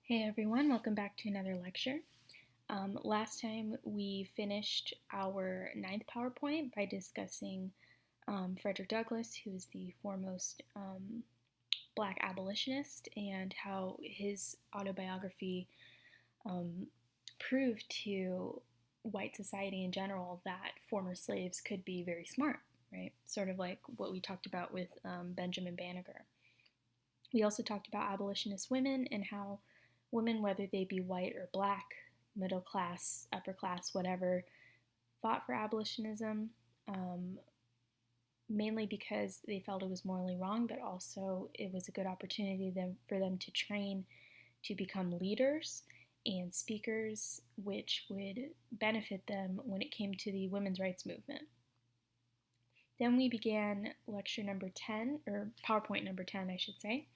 Hey everyone, welcome back to another lecture. Last time we finished our ninth PowerPoint by discussing Frederick Douglass, who is the foremost Black abolitionist, and how his autobiography proved to white society in general that former slaves could be very smart, right? Sort of like what we talked about with Benjamin Banneker. We also talked about abolitionist women and how women, whether they be white or black, middle class, upper class, whatever, fought for abolitionism, mainly because they felt it was morally wrong, but also it was a good opportunity for them to train to become leaders and speakers, which would benefit them when it came to the women's rights movement. Then we began lecture number 10, or PowerPoint number 10, I should say,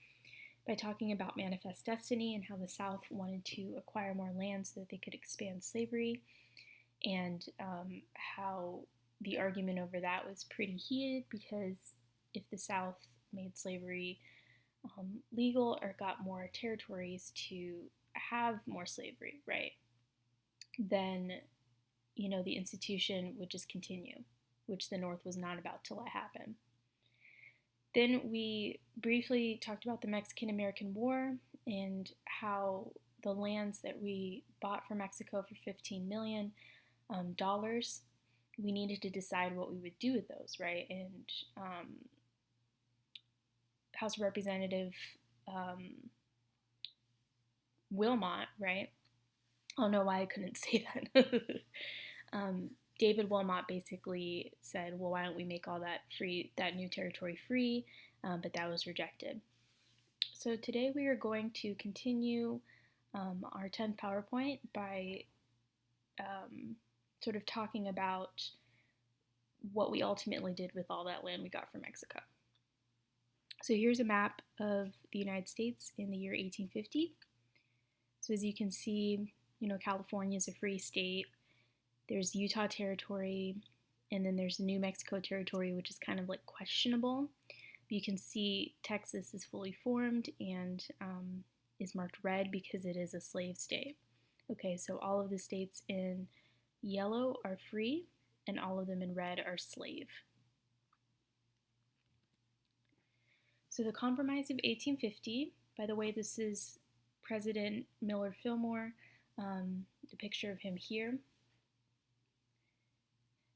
by talking about manifest destiny and how the South wanted to acquire more land so that they could expand slavery, and how the argument over that was pretty heated because if the South made slavery legal or got more territories to have more slavery, right, then, the institution would just continue, which the North was not about to let happen. Then we briefly talked about the Mexican-American War and how the lands that we bought from Mexico for $15 million, we needed to decide what we would do with those, right? And House Representative Wilmot, right? I don't know why I couldn't say that. David Wilmot basically said, well, why don't we make all that new territory free? But that was rejected. So today we are going to continue our 10th PowerPoint by sort of talking about what we ultimately did with all that land we got from Mexico. So here's a map of the United States in the year 1850. So as you can see, California is a free state. There's Utah Territory, and then there's New Mexico Territory, which is kind of like questionable. But you can see Texas is fully formed and is marked red because it is a slave state. Okay, so all of the states in yellow are free, and all of them in red are slave. So the Compromise of 1850, by the way, this is President Millard Fillmore, the picture of him here.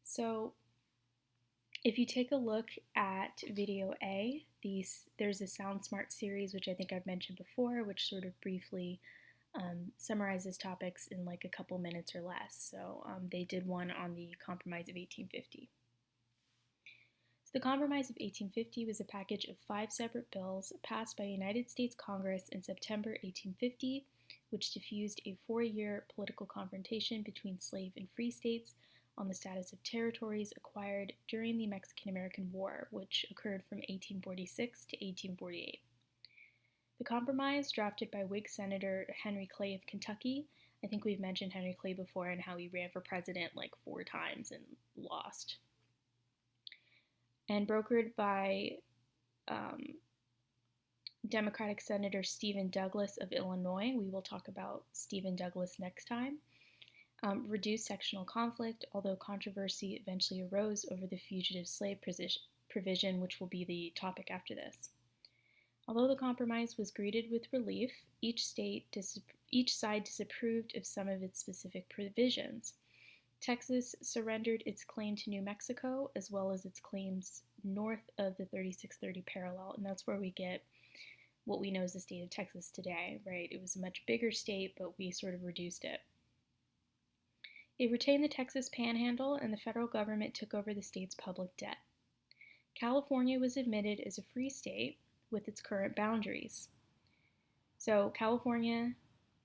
So if you take a look at video A, there's a Sound Smart series, which I think I've mentioned before, which sort of briefly summarizes topics in like a couple minutes or less. So they did one on the Compromise of 1850. So the Compromise of 1850 was a package of 5 separate bills passed by the United States Congress in September 1850, which diffused a 4-year political confrontation between slave and free states on the status of territories acquired during the Mexican-American War, which occurred from 1846 to 1848. The compromise, drafted by Whig Senator Henry Clay of Kentucky, I think we've mentioned Henry Clay before and how he ran for president like 4 times and lost, and brokered by Democratic Senator Stephen Douglas of Illinois. We will talk about Stephen Douglas next time. Reduced sectional conflict, although controversy eventually arose over the fugitive slave provision, which will be the topic after this. Although the compromise was greeted with relief, each side disapproved of some of its specific provisions. Texas surrendered its claim to New Mexico, as well as its claims north of the 3630 parallel, and that's where we get what we know as the state of Texas today, right? It was a much bigger state, but we sort of reduced it. It retained the Texas Panhandle, and the federal government took over the state's public debt. California was admitted as a free state with its current boundaries. So California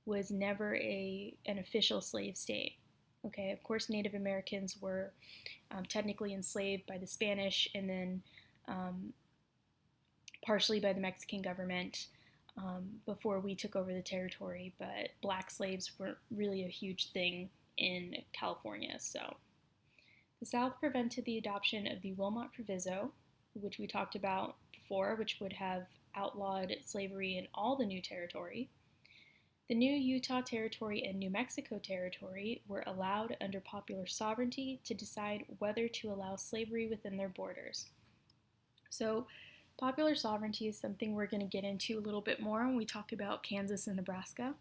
was never an official slave state. Okay, of course, Native Americans were technically enslaved by the Spanish and then partially by the Mexican government before we took over the territory, but black slaves weren't really a huge thing in California. So the South prevented the adoption of the Wilmot Proviso, which we talked about before, which would have outlawed slavery in all the new territory. The new Utah Territory and New Mexico Territory were allowed under popular sovereignty to decide whether to allow slavery within their borders. So, popular sovereignty is something we're going to get into a little bit more when we talk about Kansas and Nebraska.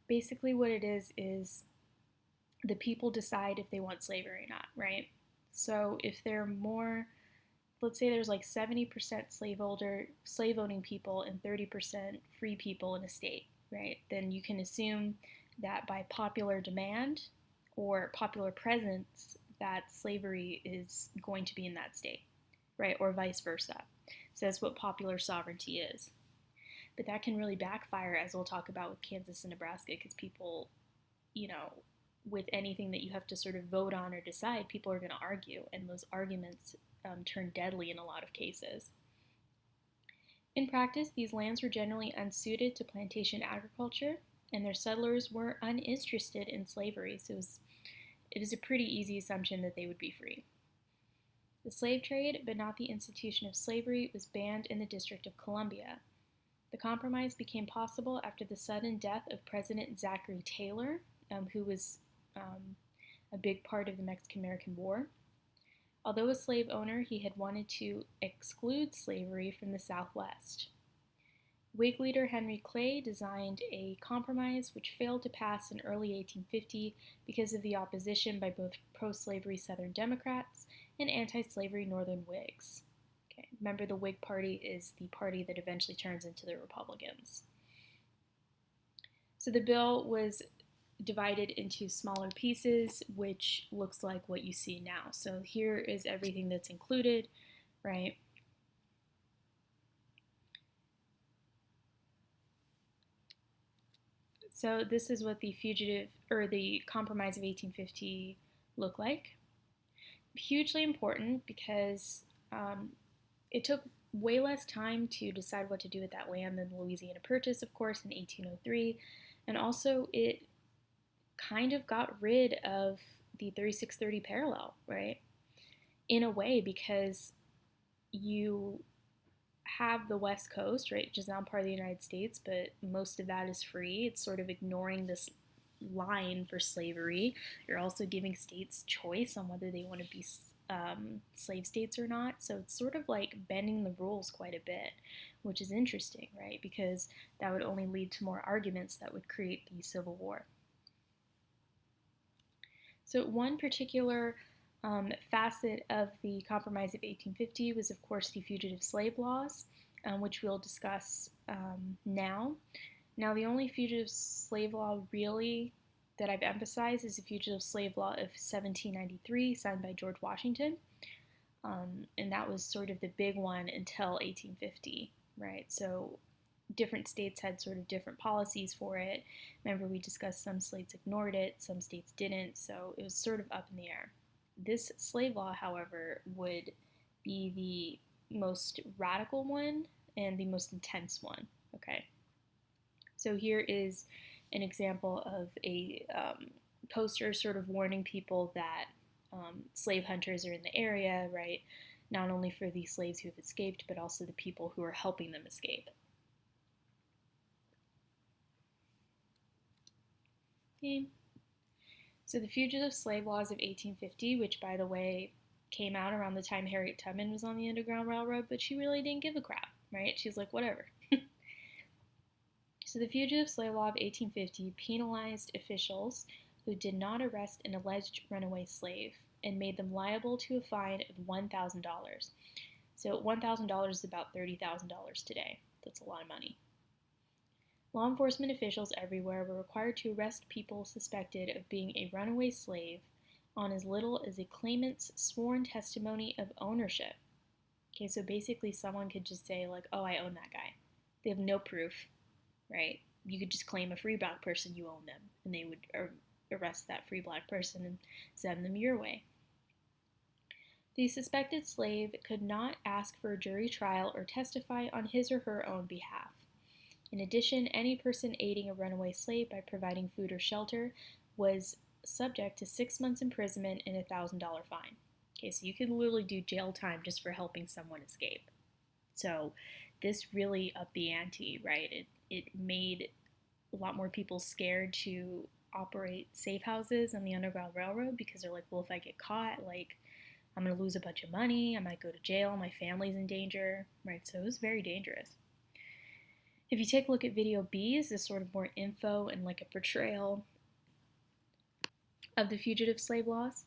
Basically, what it is the people decide if they want slavery or not, right? So, if there are more, let's say there's like 70% slave owning people and 30% free people in a state, right? Then you can assume that by popular demand or popular presence, that slavery is going to be in that state, right? Or vice versa. So that's what popular sovereignty is. But that can really backfire, as we'll talk about with Kansas and Nebraska, because people, with anything that you have to sort of vote on or decide, people are going to argue, and those arguments turn deadly in a lot of cases. In practice, these lands were generally unsuited to plantation agriculture, and their settlers were uninterested in slavery, so it is a pretty easy assumption that they would be free. The slave trade, but not the institution of slavery, was banned in the District of Columbia. The compromise became possible after the sudden death of President Zachary Taylor, who was a big part of the Mexican-American War. Although a slave owner, he had wanted to exclude slavery from the Southwest. Whig leader Henry Clay designed a compromise which failed to pass in early 1850 because of the opposition by both pro-slavery Southern Democrats and anti-slavery Northern Whigs. Okay, remember, the Whig Party is the party that eventually turns into the Republicans. So the bill was divided into smaller pieces, which looks like what you see now. So here is everything that's included, right? So this is what the Compromise of 1850 looked like. Hugely important because it took way less time to decide what to do with that land than the Louisiana Purchase, of course, in 1803, and also it kind of got rid of the 3630 parallel, right? In a way, because you have the West Coast, right, which is not part of the United States, but most of that is free. It's sort of ignoring this line for slavery. You're also giving states choice on whether they want to be slave states or not. So it's sort of like bending the rules quite a bit, which is interesting, right? Because that would only lead to more arguments that would create the Civil War. So one particular facet of the Compromise of 1850 was, of course, the fugitive slave laws, which we'll discuss now. Now, the only fugitive slave law really that I've emphasized is the Fugitive Slave Law of 1793, signed by George Washington, and that was sort of the big one until 1850, right? So different states had sort of different policies for it. Remember, we discussed some states ignored it, some states didn't, so it was sort of up in the air. This slave law, however, would be the most radical one and the most intense one, okay? So here is an example of a poster sort of warning people that slave hunters are in the area, right? Not only for the slaves who have escaped, but also the people who are helping them escape. Okay. So the Fugitive Slave Laws of 1850, which, by the way, came out around the time Harriet Tubman was on the Underground Railroad, but she really didn't give a crap, right? She's like, whatever. So the Fugitive Slave Law of 1850 penalized officials who did not arrest an alleged runaway slave and made them liable to a fine of $1,000. So $1,000 is about $30,000 today. That's a lot of money. Law enforcement officials everywhere were required to arrest people suspected of being a runaway slave on as little as a claimant's sworn testimony of ownership. Okay, so basically someone could just say, like, oh, I own that guy. They have no proof, right? You could just claim a free black person, you own them, and they would arrest that free black person and send them your way. The suspected slave could not ask for a jury trial or testify on his or her own behalf. In addition, any person aiding a runaway slave by providing food or shelter was subject to 6 months imprisonment and a $1,000 fine. Okay, so you could literally do jail time just for helping someone escape. So this really upped the ante, right? It made a lot more people scared to operate safe houses on the Underground Railroad because they're like, well, if I get caught, like, I'm going to lose a bunch of money, I might go to jail, my family's in danger, right? So it was very dangerous. If you take a look at video B, is this sort of more info and like a portrayal of the fugitive slave laws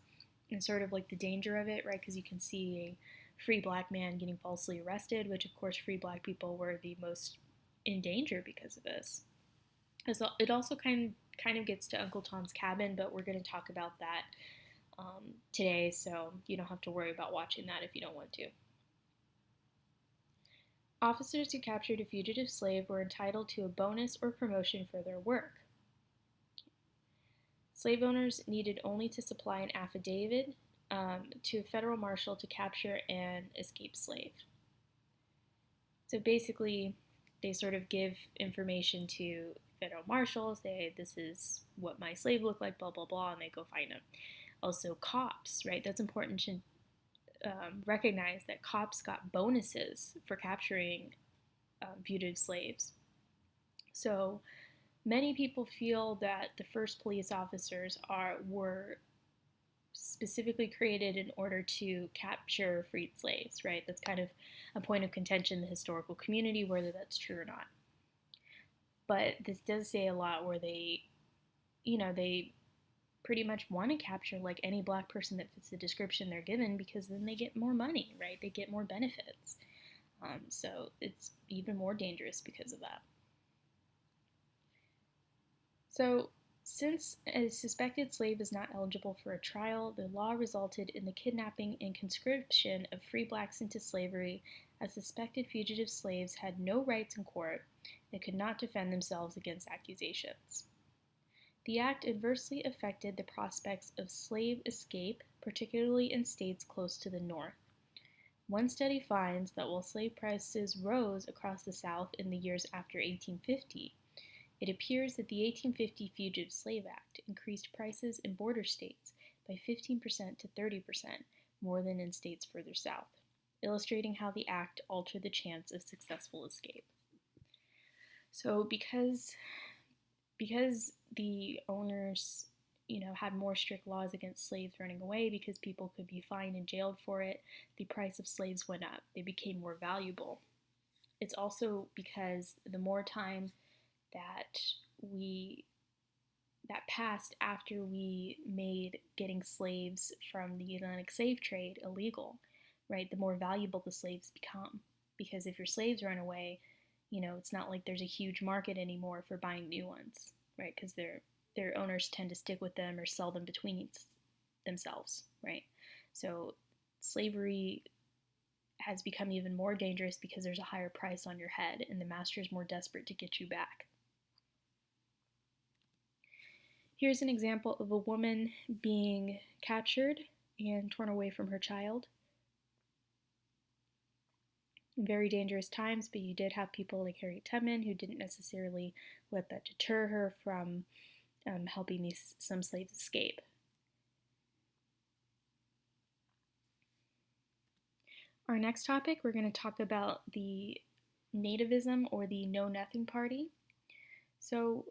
and sort of like the danger of it, right? Because you can see a free black man getting falsely arrested, which of course free black people were the most in danger because of this. So it also kind of gets to Uncle Tom's Cabin, but we're going to talk about that today, so you don't have to worry about watching that if you don't want to. Officers who captured a fugitive slave were entitled to a bonus or promotion for their work. Slave owners needed only to supply an affidavit to a federal marshal to capture an escaped slave. So basically, they sort of give information to federal marshals, say, this is what my slave looked like, blah, blah, blah, and they go find him. Also, cops, right? That's important to recognize that cops got bonuses for capturing fugitive slaves. So many people feel that the first police officers were specifically created in order to capture freed slaves, right? That's kind of a point of contention in the historical community, whether that's true or not. But this does say a lot where they pretty much want to capture like any black person that fits the description they're given, because then they get more money, right? They get more benefits. So it's even more dangerous because of that. So since a suspected slave is not eligible for a trial, the law resulted in the kidnapping and conscription of free blacks into slavery, as suspected fugitive slaves had no rights in court and could not defend themselves against accusations. The act adversely affected the prospects of slave escape, particularly in states close to the North. One study finds that while slave prices rose across the South in the years after 1850, it appears that the 1850 Fugitive Slave Act increased prices in border states by 15% to 30% more than in states further south, illustrating how the act altered the chance of successful escape. So because the owners, had more strict laws against slaves running away, because people could be fined and jailed for it, the price of slaves went up. They became more valuable. It's also because the more time that passed after we made getting slaves from the Atlantic slave trade illegal, right, the more valuable the slaves become. Because if your slaves run away, it's not like there's a huge market anymore for buying new ones, right? Because their owners tend to stick with them or sell them between themselves, right? So slavery has become even more dangerous because there's a higher price on your head and the master is more desperate to get you back. Here's an example of a woman being captured and torn away from her child. Very dangerous times, but you did have people like Harriet Tubman who didn't necessarily let that deter her from helping some slaves escape. Our next topic, we're going to talk about the nativism or the Know-Nothing Party. So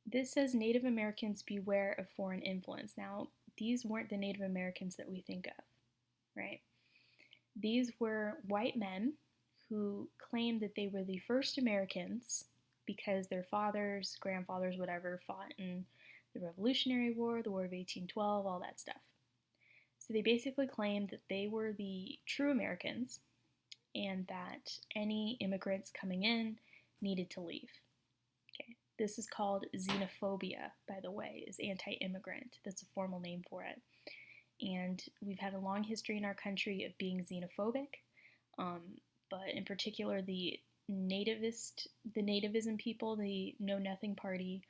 this says Native Americans beware of foreign influence. Now, these weren't the Native Americans that we think of, right? These were white men who claimed that they were the first Americans because their fathers, grandfathers, whatever, fought in the Revolutionary War, the War of 1812, all that stuff. So they basically claimed that they were the true Americans and that any immigrants coming in needed to leave. Okay. This is called xenophobia, by the way, is anti-immigrant. That's a formal name for it. And we've had a long history in our country of being xenophobic, but in particular the nativism people, the Know-Nothing Party,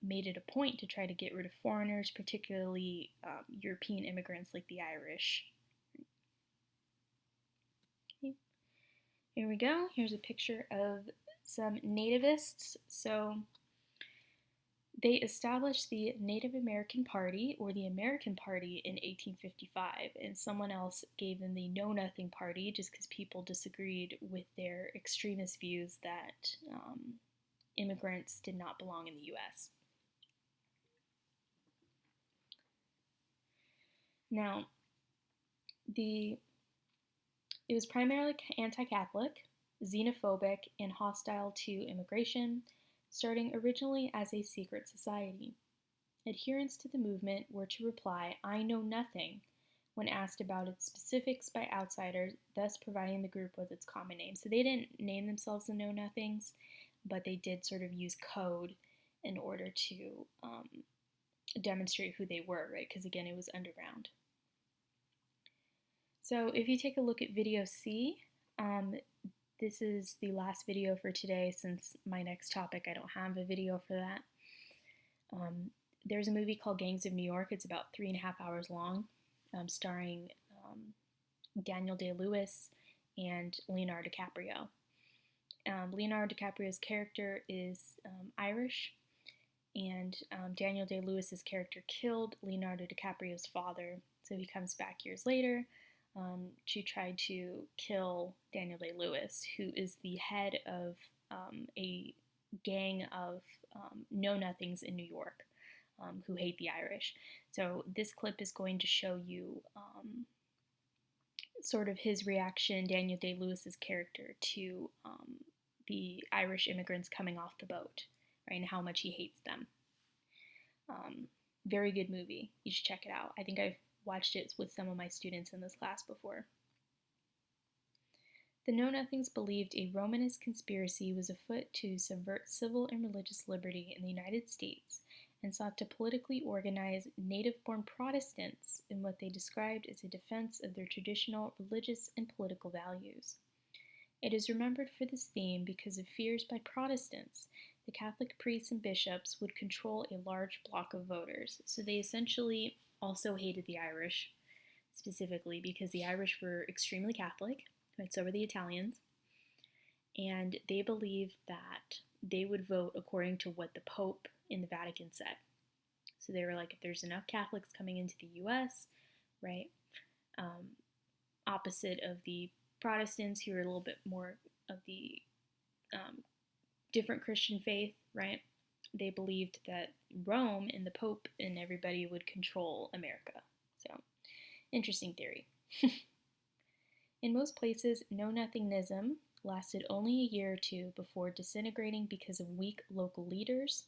made it a point to try to get rid of foreigners, particularly European immigrants like the Irish. Okay. Here we go. Here's a picture of some nativists. So they established the Native American Party, or the American Party, in 1855, and someone else gave them the Know-Nothing Party just because people disagreed with their extremist views that immigrants did not belong in the U.S. Now, it was primarily anti-Catholic, xenophobic, and hostile to immigration, starting originally as a secret society. Adherents to the movement were to reply, "I know nothing," when asked about its specifics by outsiders, thus providing the group with its common name. So they didn't name themselves the Know-Nothings, but they did sort of use code in order to demonstrate who they were, right? Because again, it was underground. So if you take a look at video C, this is the last video for today since my next topic, I don't have a video for that. There's a movie called Gangs of New York. It's about 3.5 hours long, starring Daniel Day-Lewis and Leonardo DiCaprio. Leonardo DiCaprio's character is Irish, and Daniel Day-Lewis's character killed Leonardo DiCaprio's father, so he comes back years later to try to kill Daniel Day-Lewis, who is the head of a gang of know-nothings in New York who hate the Irish. So this clip is going to show you sort of his reaction, Daniel Day-Lewis's character, to the Irish immigrants coming off the boat, right, and how much he hates them. Very good movie. You should check it out. I think I've watched it with some of my students in this class before. The Know-Nothings believed a Romanist conspiracy was afoot to subvert civil and religious liberty in the United States and sought to politically organize native-born Protestants in what they described as a defense of their traditional religious and political values. It is remembered for this theme because of fears by Protestants the Catholic priests and bishops would control a large block of voters. So they essentially also hated the Irish, specifically because the Irish were extremely Catholic, right? So were the Italians, and they believed that they would vote according to what the Pope in the Vatican said. So they were like, if there's enough Catholics coming into the U.S., right, opposite of the Protestants who are a little bit more of the different Christian faith, right, they believed that Rome and the Pope and everybody would control America. So, interesting theory. In most places, know-nothingism lasted only a year or two before disintegrating because of weak local leaders,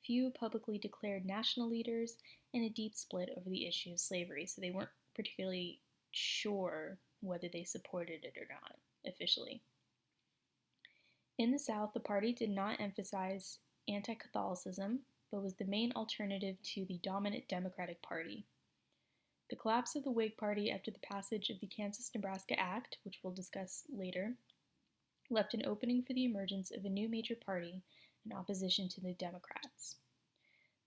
few publicly declared national leaders, and a deep split over the issue of slavery. So they weren't particularly sure whether they supported it or not officially. In the South, the party did not emphasize anti-Catholicism, but was the main alternative to the dominant Democratic Party. The collapse of the Whig Party after the passage of the Kansas-Nebraska Act, which we'll discuss later, left an opening for the emergence of a new major party in opposition to the Democrats.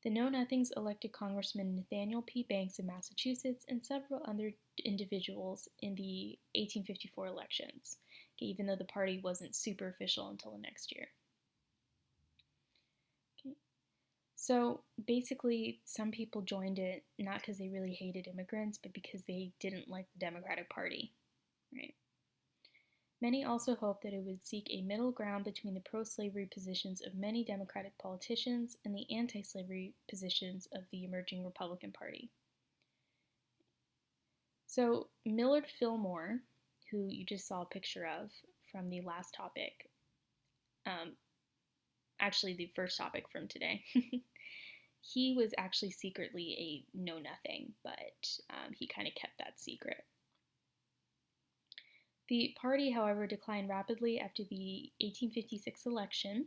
The Know-Nothings elected Congressman Nathaniel P. Banks of Massachusetts and several other individuals in the 1854 elections, even though the party wasn't super official until the next year. Okay. So basically, some people joined it not because they really hated immigrants, but because they didn't like the Democratic Party, right? Many also hoped that it would seek a middle ground between the pro-slavery positions of many Democratic politicians and the anti-slavery positions of the emerging Republican Party. So Millard Fillmore, who you just saw a picture of from the last topic, actually the first topic from today, he was actually secretly a know-nothing, but he kind of kept that secret. The party, however, declined rapidly after the 1856 election.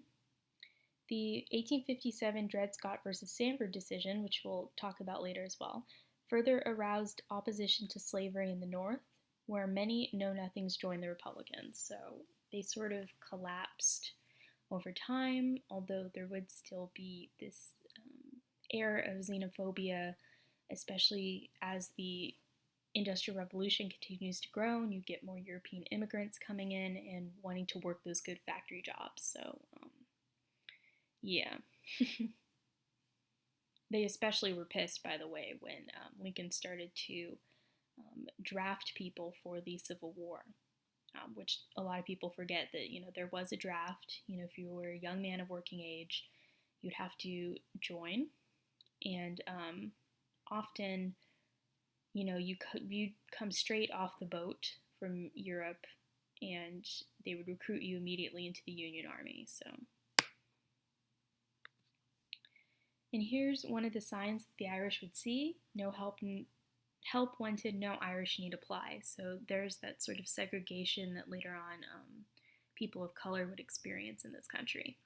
The 1857 Dred Scott versus Sanford decision, which we'll talk about later as well, further aroused opposition to slavery in the North, where many know-nothings joined the Republicans. So they sort of collapsed over time, although there would still be this air of xenophobia, especially as the Industrial Revolution continues to grow and you get more European immigrants coming in and wanting to work those good factory jobs. So, yeah. They especially were pissed, by the way, when Lincoln started to draft people for the Civil War. which a lot of people forget that, there was a draft. If you were a young man of working age, you'd have to join. And often, you'd come straight off the boat from Europe, and they would recruit you immediately into the Union Army. And here's one of the signs that the Irish would see: no help wanted, no Irish need apply. So there's that sort of segregation that later on people of color would experience in this country,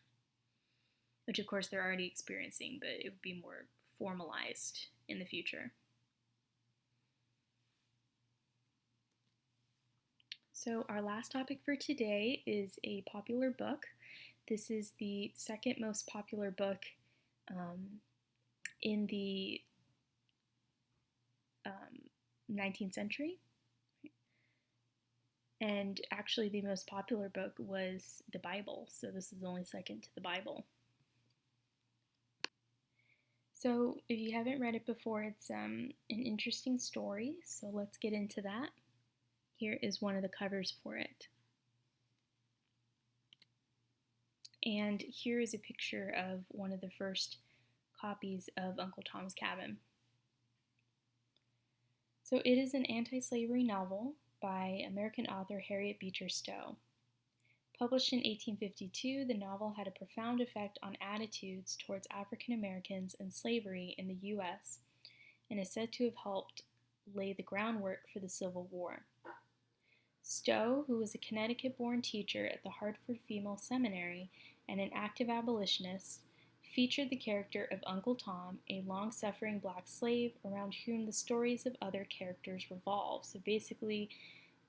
which of course they're already experiencing, but it would be more formalized in the future. So our last topic for today is a popular book. This is the second most popular book in the 19th century. And actually the most popular book was the Bible, so this is only second to the Bible. So if you haven't read it before, it's an interesting story, so let's get into that. Here is one of the covers for it. And here is a picture of one of the first copies of Uncle Tom's Cabin. So it is an anti-slavery novel by American author Harriet Beecher Stowe. Published in 1852, the novel had a profound effect on attitudes towards African Americans and slavery in the U.S. and is said to have helped lay the groundwork for the Civil War. Stowe, who was a Connecticut-born teacher at the Hartford Female Seminary and an active abolitionist, featured the character of Uncle Tom, a long-suffering black slave around whom the stories of other characters revolve. So basically,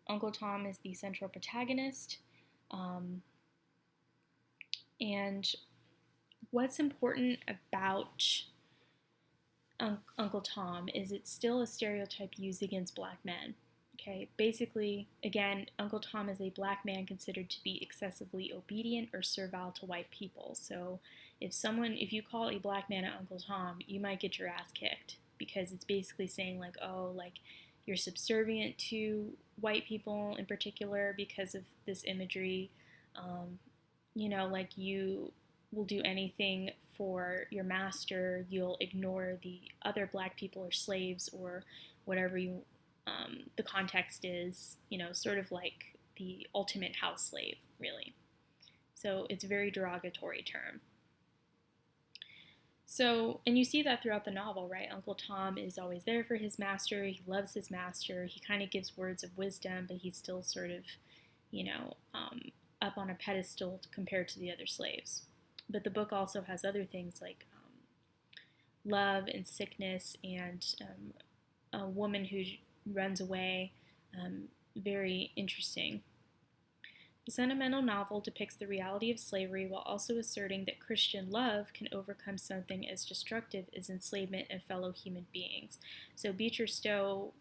Uncle Tom is the central protagonist. And what's important about Uncle Tom is it's still a stereotype used against black men. Okay, basically, again, Uncle Tom is a black man considered to be excessively obedient or servile to white people. So if you call a black man an Uncle Tom, you might get your ass kicked, because it's basically saying like, oh, like you're subservient to white people in particular because of this imagery. Like you will do anything for your master, you'll ignore the other black people or slaves or whatever the context is, sort of like the ultimate house slave, really. So it's a very derogatory term. So, and you see that throughout the novel, right? Uncle Tom is always there for his master. He loves his master. He kind of gives words of wisdom, but he's still sort of, up on a pedestal compared to the other slaves. But the book also has other things like love and sickness and a woman who runs away. Very interesting. The sentimental novel depicts the reality of slavery while also asserting that Christian love can overcome something as destructive as enslavement of fellow human beings. So Beecher Stowe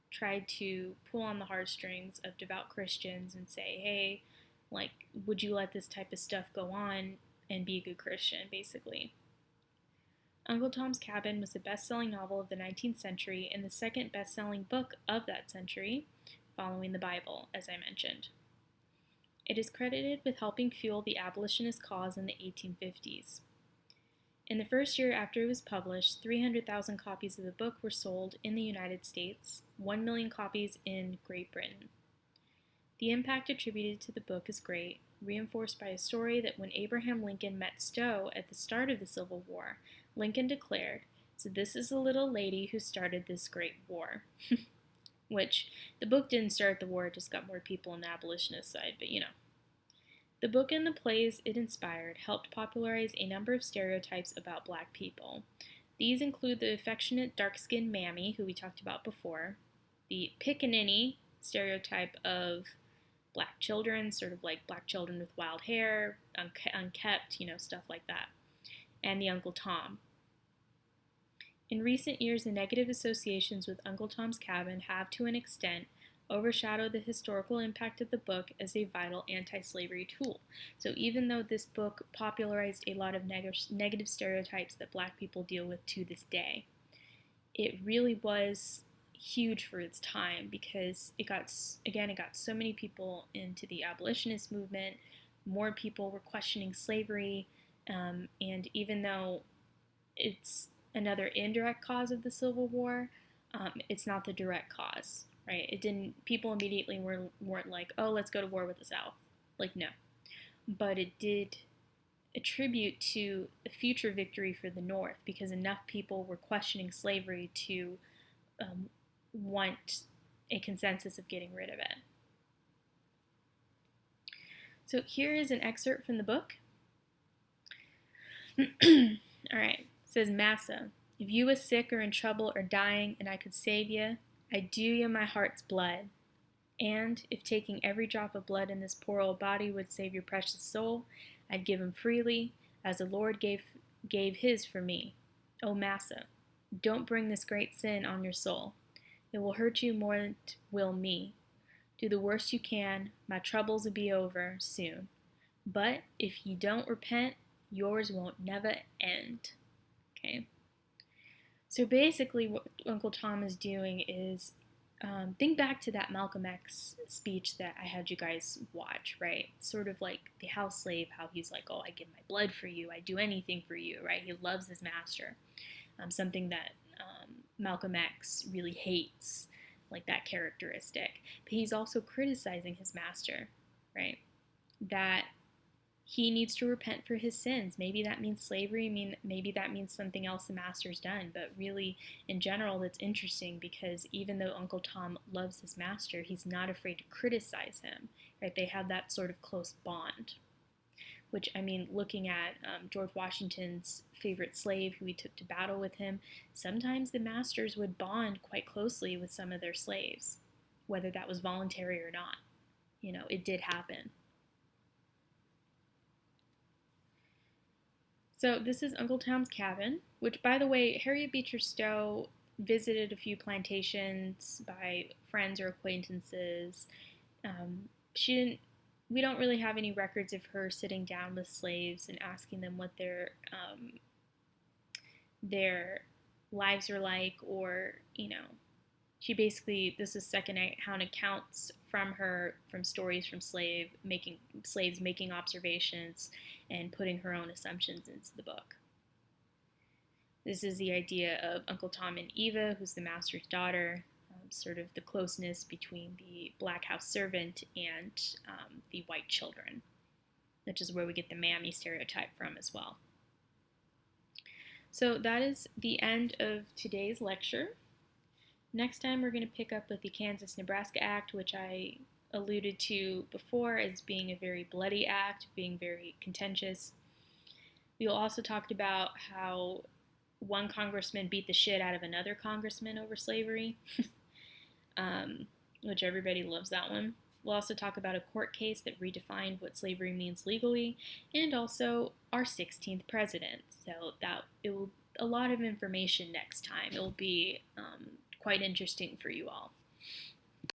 tried to pull on the heartstrings of devout Christians and say, hey, like, would you let this type of stuff go on and be a good Christian, basically. Uncle Tom's Cabin was the best-selling novel of the 19th century and the second best-selling book of that century, following the Bible, as I mentioned. It is credited with helping fuel the abolitionist cause in the 1850s. In the first year after it was published, 300,000 copies of the book were sold in the United States, 1 million copies in Great Britain. The impact attributed to the book is great, reinforced by a story that when Abraham Lincoln met Stowe at the start of the Civil War, Lincoln declared, "So this is the little lady who started this great war." Which, the book didn't start the war, it just got more people on the abolitionist side, but The book and the plays it inspired helped popularize a number of stereotypes about black people. These include the affectionate dark-skinned mammy, who we talked about before, the pickaninny stereotype of black children, sort of like black children with wild hair, unkept, stuff like that, and the Uncle Tom. In recent years, the negative associations with Uncle Tom's Cabin have, to an extent, overshadowed the historical impact of the book as a vital anti-slavery tool. So even though this book popularized a lot of negative stereotypes that black people deal with to this day, it really was, huge for its time because it got so many people into the abolitionist movement. More people were questioning slavery, and even though it's another indirect cause of the Civil War, it's not the direct cause, right? It didn't. People immediately weren't like, oh, let's go to war with the South. Like, no, but it did attribute to a future victory for the North because enough people were questioning slavery to want a consensus of getting rid of it. So here is an excerpt from the book. All right. It says, Massa, if you was sick or in trouble or dying and I could save you, I'd do you my heart's blood. And if taking every drop of blood in this poor old body would save your precious soul, I'd give him freely, as the Lord gave his for me. Oh, Massa, don't bring this great sin on your soul. It will hurt you more than it will me. Do the worst you can. My troubles will be over soon. But if you don't repent, yours won't never end. Okay? So basically what Uncle Tom is doing is think back to that Malcolm X speech that I had you guys watch, right? Sort of like the house slave, how he's like, oh, I give my blood for you. I do anything for you, right? He loves his master. Something that Malcolm X really hates, like that characteristic. But he's also criticizing his master, right? That he needs to repent for his sins. Maybe that means slavery. Maybe that means something else the master's done. But really, in general, that's interesting because even though Uncle Tom loves his master, he's not afraid to criticize him, right? They have that sort of close bond. Which, I mean, looking at George Washington's favorite slave who he took to battle with him, sometimes the masters would bond quite closely with some of their slaves, whether that was voluntary or not. You know, it did happen. So this is Uncle Tom's Cabin, which, by the way, Harriet Beecher Stowe visited a few plantations by friends or acquaintances. We don't really have any records of her sitting down with slaves and asking them what their lives are like, or, you know, she basically, this is second-hand accounts from her, from stories from slaves making observations and putting her own assumptions into the book. This is the idea of Uncle Tom and Eva, who's the master's daughter, sort of the closeness between the black house servant and the white children, which is where we get the mammy stereotype from as well. So that is the end of today's lecture. Next time we're going to pick up with the Kansas-Nebraska Act, which I alluded to before as being a very bloody act, being very contentious. We'll also talk about how one congressman beat the shit out of another congressman over slavery, which everybody loves that one. We'll also talk about a court case that redefined what slavery means legally, and also our 16th president. So it will a lot of information next time. It will be quite interesting for you all.